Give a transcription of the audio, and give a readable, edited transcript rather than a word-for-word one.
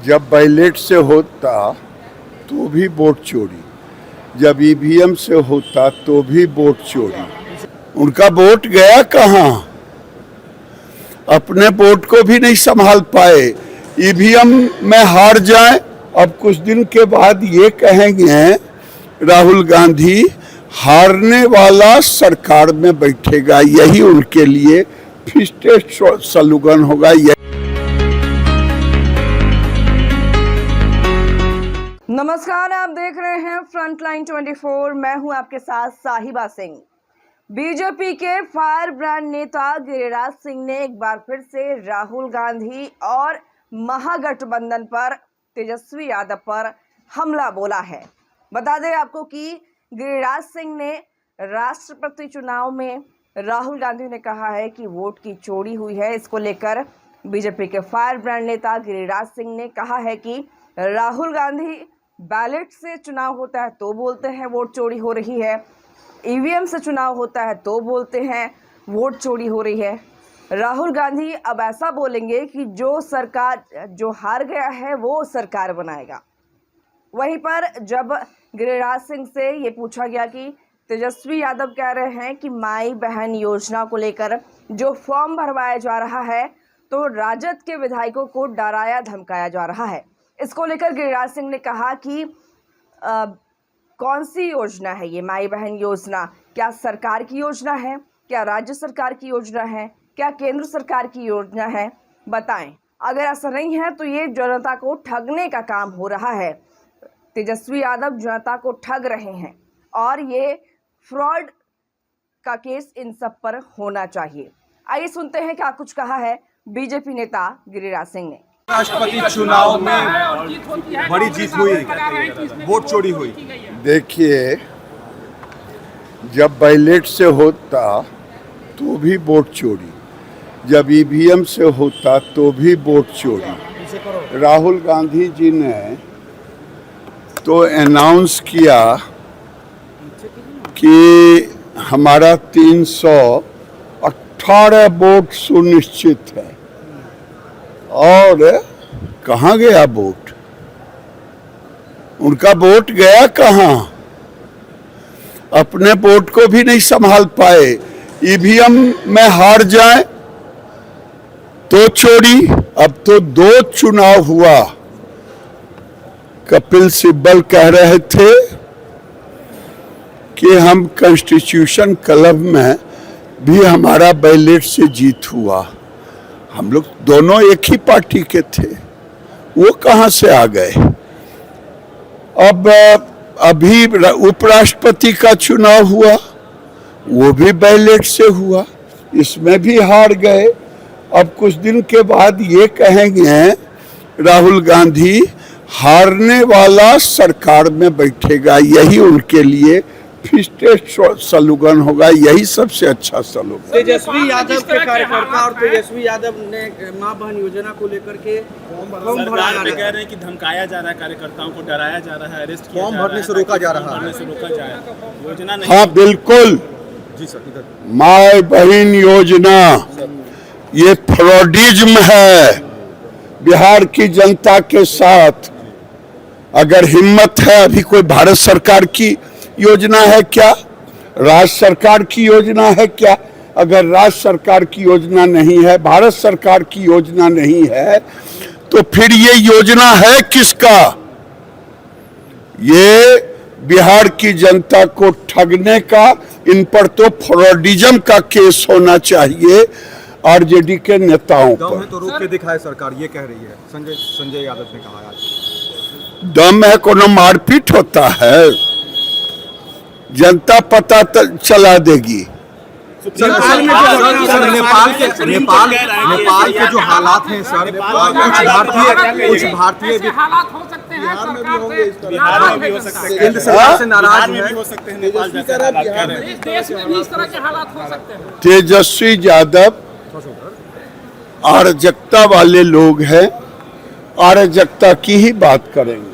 जब बैलेट से होता तो भी वोट चोरी, जब ईवीएम से होता तो भी वोट चोरी। उनका वोट गया कहाँ? अपने वोट को भी नहीं संभाल पाए, ईवीएम में हार जाए। अब कुछ दिन के बाद ये कहेंगे राहुल गांधी हारने वाला सरकार में बैठेगा, यही उनके लिए फिस्टेड स्लोगन होगा। नमस्कार, आप देख रहे हैं फ्रंटलाइन 24। मैं हूं आपके साथ साहिबा सिंह। बीजेपी के फायर ब्रांड नेता गिरिराज सिंह ने एक बार फिर से राहुल गांधी और महागठबंधन पर तेजस्वी यादव पर हमला बोला है। बता दें आपको कि गिरिराज सिंह ने राष्ट्रपति चुनाव में राहुल गांधी ने कहा है कि वोट की चोरी हुई है। इसको लेकर बीजेपी के फायर ब्रांड नेता गिरिराज सिंह ने कहा है कि राहुल गांधी बैलेट से चुनाव होता है तो बोलते हैं वोट चोरी हो रही है, ईवीएम से चुनाव होता है तो बोलते हैं वोट चोरी हो रही है। राहुल गांधी अब ऐसा बोलेंगे कि जो सरकार जो हार गया है वो सरकार बनाएगा। वहीं पर जब गिरिराज सिंह से ये पूछा गया कि तेजस्वी यादव कह रहे हैं कि माई बहन योजना को लेकर जो फॉर्म भरवाया जा रहा है तो राजद के विधायकों को डराया धमकाया जा रहा है। इसको लेकर गिरिराज सिंह ने कहा कि कौन सी योजना है ये माई बहन योजना? क्या सरकार की योजना है, क्या राज्य सरकार की योजना है, क्या केंद्र सरकार की योजना है? बताएं। अगर ऐसा नहीं है तो ये जनता को ठगने का काम हो रहा है। तेजस्वी यादव जनता को ठग रहे हैं और ये फ्रॉड का केस इन सब पर होना चाहिए। आइए सुनते हैं क्या कुछ कहा है बीजेपी नेता गिरिराज सिंह ने। राष्ट्रपति चुनाव में बड़ी जीत हुई, वोट चोरी हुई। देखिए, जब बैलेट से होता तो भी वोट चोरी, जब ईवीएम से होता तो भी वोट चोरी। राहुल गांधी जी ने तो अनाउंस किया कि हमारा 318 वोट सुनिश्चित है, और कहाँ गया वोट? उनका वोट गया कहाँ? अपने वोट को भी नहीं संभाल पाए, ईवीएम में हार जाए तो चोरी। अब तो 2 चुनाव हुआ। कपिल सिब्बल कह रहे थे कि हम कॉन्स्टिट्यूशन क्लब में भी हमारा बैलेट से जीत हुआ। हम लोग दोनों एक ही पार्टी के थे, वो कहाँ से आ गए? अब अभी उपराष्ट्रपति का चुनाव हुआ, वो भी बैलेट से हुआ, इसमें भी हार गए। अब कुछ दिन के बाद ये कहेंगे राहुल गांधी हारने वाला सरकार में बैठेगा, यही उनके लिए फिस्टेड स्लोगन होगा, यही सबसे अच्छा स्लोगन। तेजस्वी यादव के कार्यकर्ता और तेजस्वी यादव ने मां बहन योजना को लेकर के फॉर्म भराया, कह रहे हैं कि धमकाया जा रहा है, कार्यकर्ताओं को डराया जा रहा है, अरेस्ट किया फॉर्म भरने से रोका जा रहा है, योजना नहीं। हाँ बिल्कुल जी सर, माई बहन योजना ये फ्रॉडिज्म है। बिहार की जनता के साथ अगर हिम्मत है, अभी कोई भारत सरकार की योजना है क्या? राज्य सरकार की योजना है क्या? अगर राज्य सरकार की योजना नहीं है, भारत सरकार की योजना नहीं है, तो फिर ये योजना है किसका? ये बिहार की जनता को ठगने का, इन पर तो फ्रॉडिज्म का केस होना चाहिए आरजेडी के नेताओं पर। दम है तो रोक के दिखाए सरकार, ये कह रही है संजय यादव ने कहा आज। दम है, कोनो मारपीट होता है? जनता पता चला देगी। नेपाल के जो हालात हैं सर, कुछ भारतीय हालात हो सकते हैं, बिहार में भी हो सकते हैं, केंद्र सरकार से नाराज भी हो सकते हैं, नेपाल जैसे देश में भी इस तरह के हालात हो सकते हैं। तेजस्वी यादव अराजकता वाले लोग हैं, अराजकता की ही बात करेंगे।